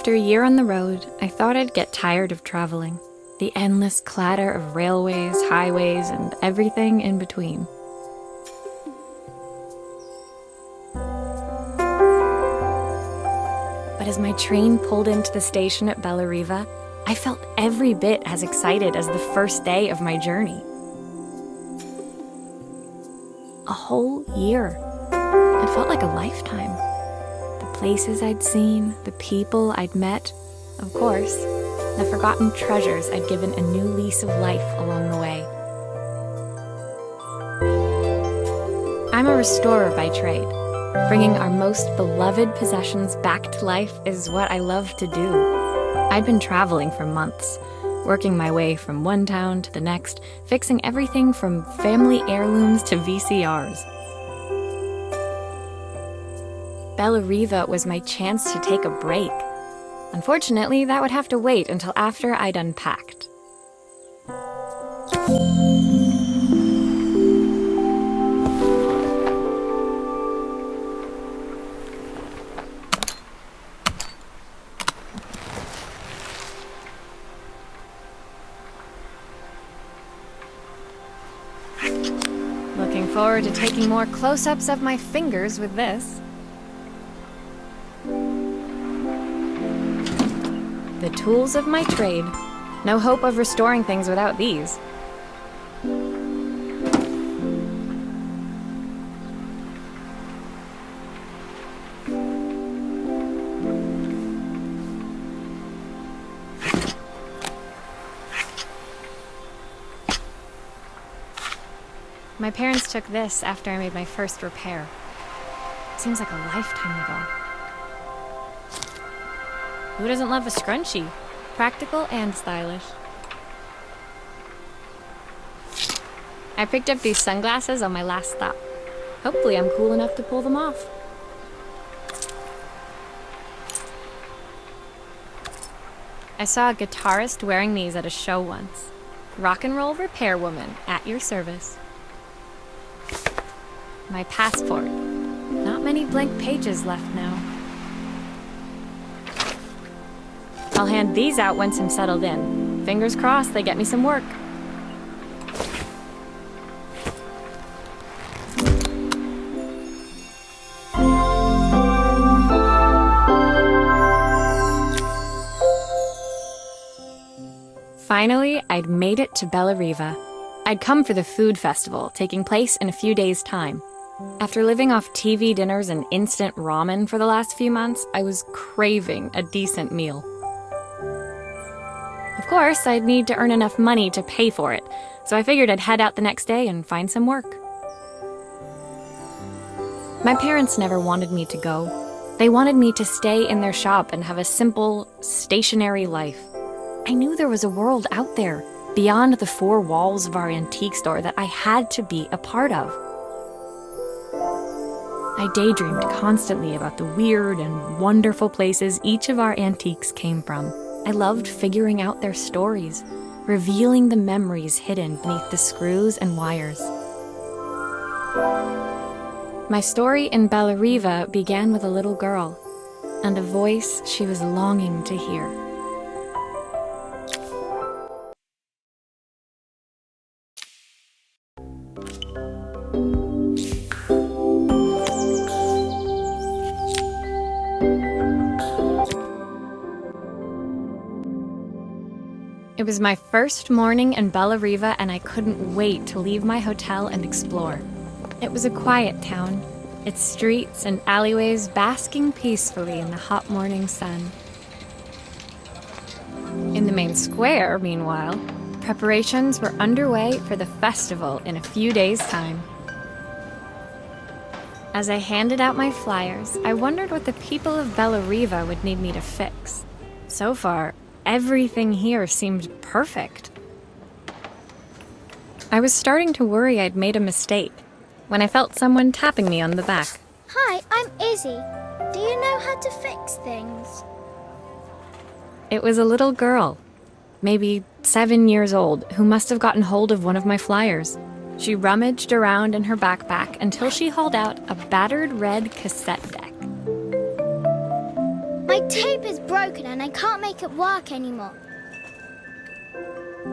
After a year on the road, I thought I'd get tired of traveling. The endless clatter of railways, highways, and everything in between. But as my train pulled into the station at Bellariva, I felt every bit as excited as the first day of my journey. A whole year. It felt like a lifetime. The places I'd seen, the people I'd met, of course, the forgotten treasures I'd given a new lease of life along the way. I'm a restorer by trade. Bringing our most beloved possessions back to life is what I love to do. I'd been traveling for months, working my way from one town to the next, fixing everything from family heirlooms to VCRs. Bellariva was my chance to take a break. Unfortunately, that would have to wait until after I'd unpacked. Looking forward to taking more close-ups of my fingers with this. The tools of my trade. No hope of restoring things without these. My parents took this after I made my first repair. Seems like a lifetime ago. Who doesn't love a scrunchie? Practical and stylish. I picked up these sunglasses on my last stop. Hopefully I'm cool enough to pull them off. I saw a guitarist wearing these at a show once. Rock and roll repair woman, at your service. My passport. Not many blank pages left now. I'll hand these out once I'm settled in. Fingers crossed they get me some work. Finally, I'd made it to Bellariva. I'd come for the food festival, taking place in a few days' time. After living off TV dinners and instant ramen for the last few months, I was craving a decent meal. Of course, I'd need to earn enough money to pay for it, so I figured I'd head out the next day and find some work. My parents never wanted me to go. They wanted me to stay in their shop and have a simple, stationary life. I knew there was a world out there, beyond the four walls of our antique store, that I had to be a part of. I daydreamed constantly about the weird and wonderful places each of our antiques came from. I loved figuring out their stories, revealing the memories hidden beneath the screws and wires. My story in Bellariva began with a little girl and a voice she was longing to hear. It was my first morning in Bellariva, and I couldn't wait to leave my hotel and explore. It was a quiet town, its streets and alleyways basking peacefully in the hot morning sun. In the main square, meanwhile, preparations were underway for the festival in a few days' time. As I handed out my flyers, I wondered what the people of Bellariva would need me to fix. So far, everything here seemed perfect. I was starting to worry I'd made a mistake when I felt someone tapping me on the back. Hi, I'm Izzy. Do you know how to fix things? It was a little girl, maybe 7 years old, who must have gotten hold of one of my flyers. She rummaged around in her backpack until she hauled out a battered red cassette deck. My tape is broken and I can't make it work anymore.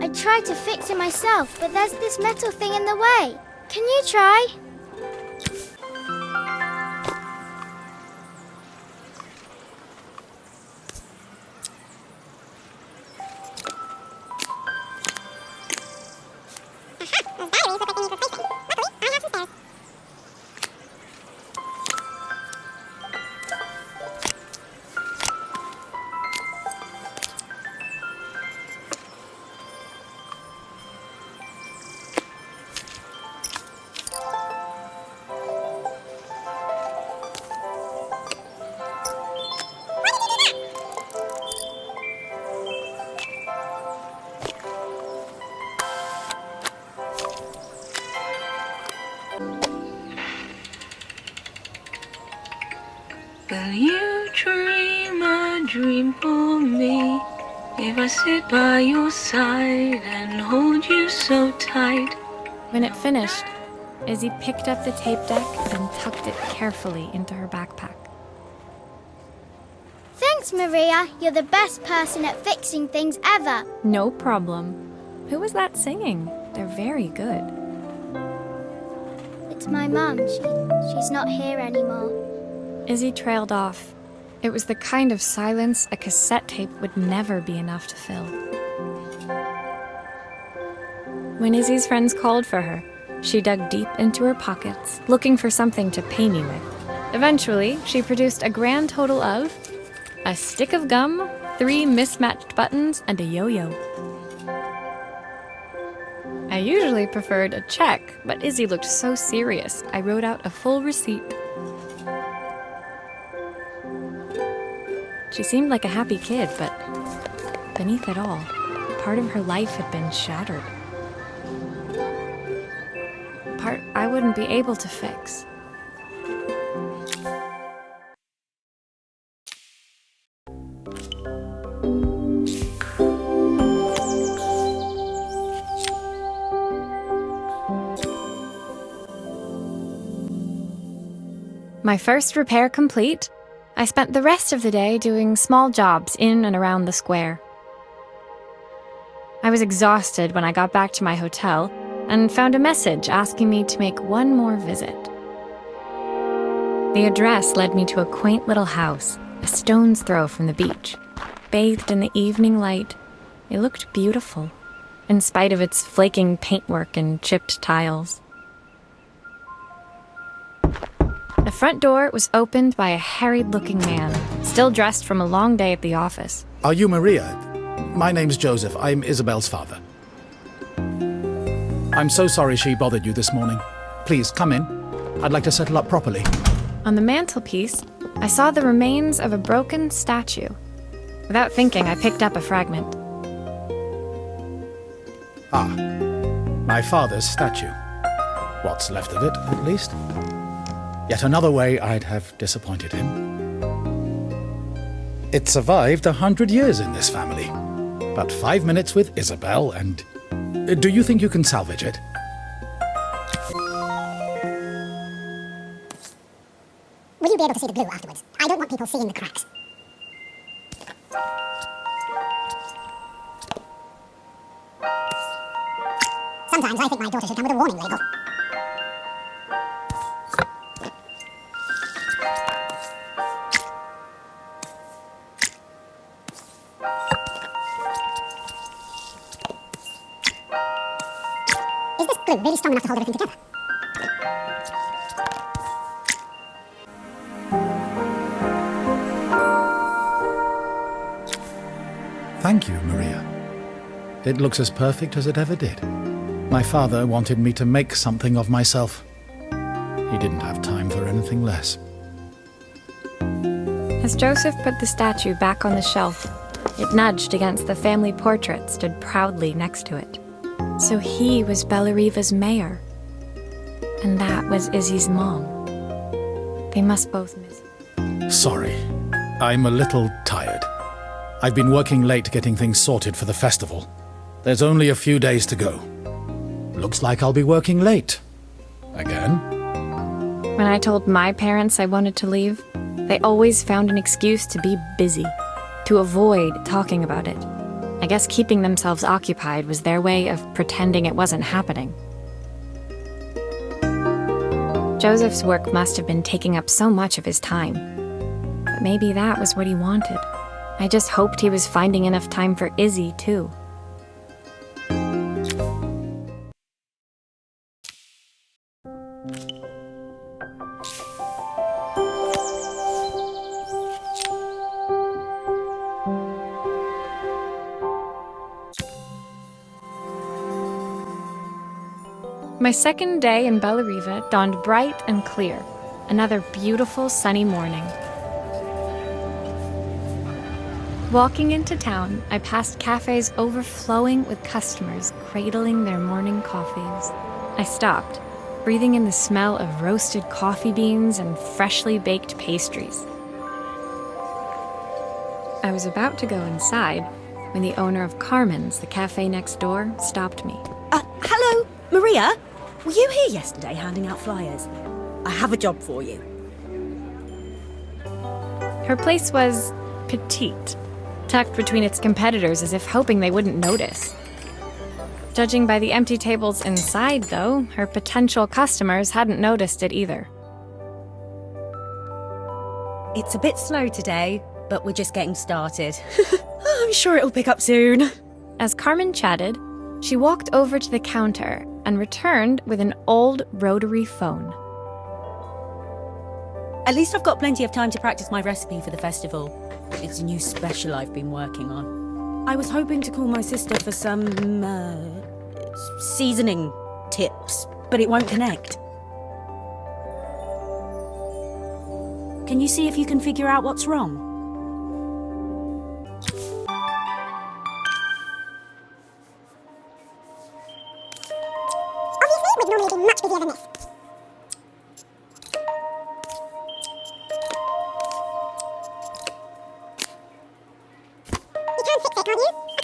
I tried to fix it myself, but there's this metal thing in the way. Can you try? Will you dream a dream for me if I sit by your side and hold you so tight? When it finished, Izzy picked up the tape deck and tucked it carefully into her backpack. Thanks, Maria. You're the best person at fixing things ever. No problem. Who was that singing? They're very good. It's my mum. She's not here anymore. Izzy trailed off. It was the kind of silence a cassette tape would never be enough to fill. When Izzy's friends called for her, she dug deep into her pockets, looking for something to pay me with. Eventually, she produced a grand total of a stick of gum, 3 mismatched buttons, and a yo-yo. I usually preferred a check, but Izzy looked so serious, I wrote out a full receipt. She seemed like a happy kid, but beneath it all, part of her life had been shattered. Part I wouldn't be able to fix. My first repair complete, I spent the rest of the day doing small jobs in and around the square. I was exhausted when I got back to my hotel and found a message asking me to make one more visit. The address led me to a quaint little house, a stone's throw from the beach. Bathed in the evening light, it looked beautiful, in spite of its flaking paintwork and chipped tiles. The front door was opened by a harried-looking man, still dressed from a long day at the office. Are you Maria? My name's Joseph. I'm Isabel's father. I'm so sorry she bothered you this morning. Please, come in. I'd like to settle up properly. On the mantelpiece, I saw the remains of a broken statue. Without thinking, I picked up a fragment. Ah, my father's statue. What's left of it, at least. Yet another way I'd have disappointed him. It survived 100 years in this family. But 5 minutes with Isabel and... Do you think you can salvage it? Will you be able to see the glue afterwards? I don't want people seeing the cracks. Sometimes I think my daughter should come with a warning label. Is this glue really strong enough to hold everything together? Thank you, Maria. It looks as perfect as it ever did. My father wanted me to make something of myself. He didn't have time for anything less. As Joseph put the statue back on the shelf, it nudged against the family portrait stood proudly next to it. So he was Bellariva's mayor. And that was Izzy's mom. They must both miss her. Sorry. I'm a little tired. I've been working late getting things sorted for the festival. There's only a few days to go. Looks like I'll be working late. Again. When I told my parents I wanted to leave, they always found an excuse to be busy, to avoid talking about it. I guess keeping themselves occupied was their way of pretending it wasn't happening. Joseph's work must have been taking up so much of his time. But maybe that was what he wanted. I just hoped he was finding enough time for Izzy, too. My second day in Bellariva dawned bright and clear, another beautiful sunny morning. Walking into town, I passed cafes overflowing with customers cradling their morning coffees. I stopped, breathing in the smell of roasted coffee beans and freshly baked pastries. I was about to go inside when the owner of Carmen's, the cafe next door, stopped me. Hello, Maria? Were you here yesterday handing out flyers? I have a job for you. Her place was petite, tucked between its competitors as if hoping they wouldn't notice. Judging by the empty tables inside, though, her potential customers hadn't noticed it either. It's a bit slow today, but we're just getting started. I'm sure it'll pick up soon. As Carmen chatted, she walked over to the counter and returned with an old rotary phone. At least I've got plenty of time to practice my recipe for the festival. It's a new special I've been working on. I was hoping to call my sister for some, seasoning tips, but it won't connect. Can you see if you can figure out what's wrong? Obviously, we'd normally be much busier than this. You can fix it, can't you? I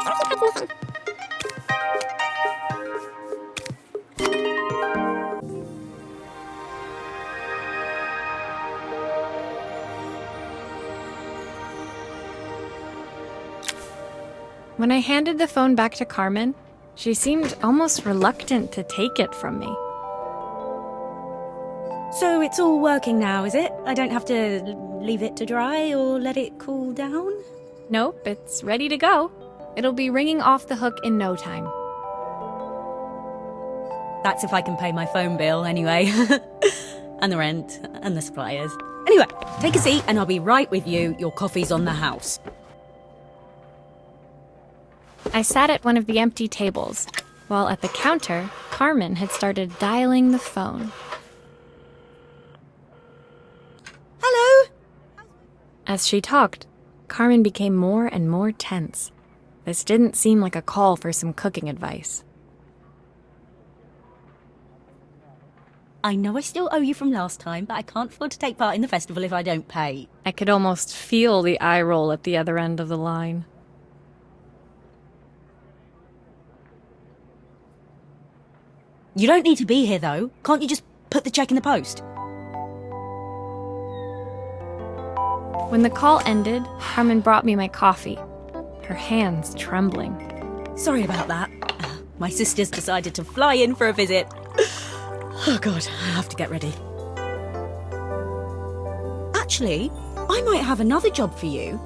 can't afford to replace it. When I handed the phone back to Carmen, she seemed almost reluctant to take it from me. So it's all working now, is it? I don't have to leave it to dry or let it cool down? Nope, it's ready to go. It'll be ringing off the hook in no time. That's if I can pay my phone bill anyway. And the rent and the suppliers. Anyway, take a seat and I'll be right with you. Your coffee's on the house. I sat at one of the empty tables, while at the counter, Carmen had started dialing the phone. Hello? As she talked, Carmen became more and more tense. This didn't seem like a call for some cooking advice. I know I still owe you from last time, but I can't afford to take part in the festival if I don't pay. I could almost feel the eye roll at the other end of the line. You don't need to be here, though. Can't you just put the check in the post? When the call ended, Carmen brought me my coffee, her hands trembling. Sorry about that. My sister's decided to fly in for a visit. Oh God, I have to get ready. Actually, I might have another job for you.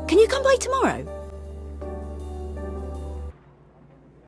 Can you come by tomorrow?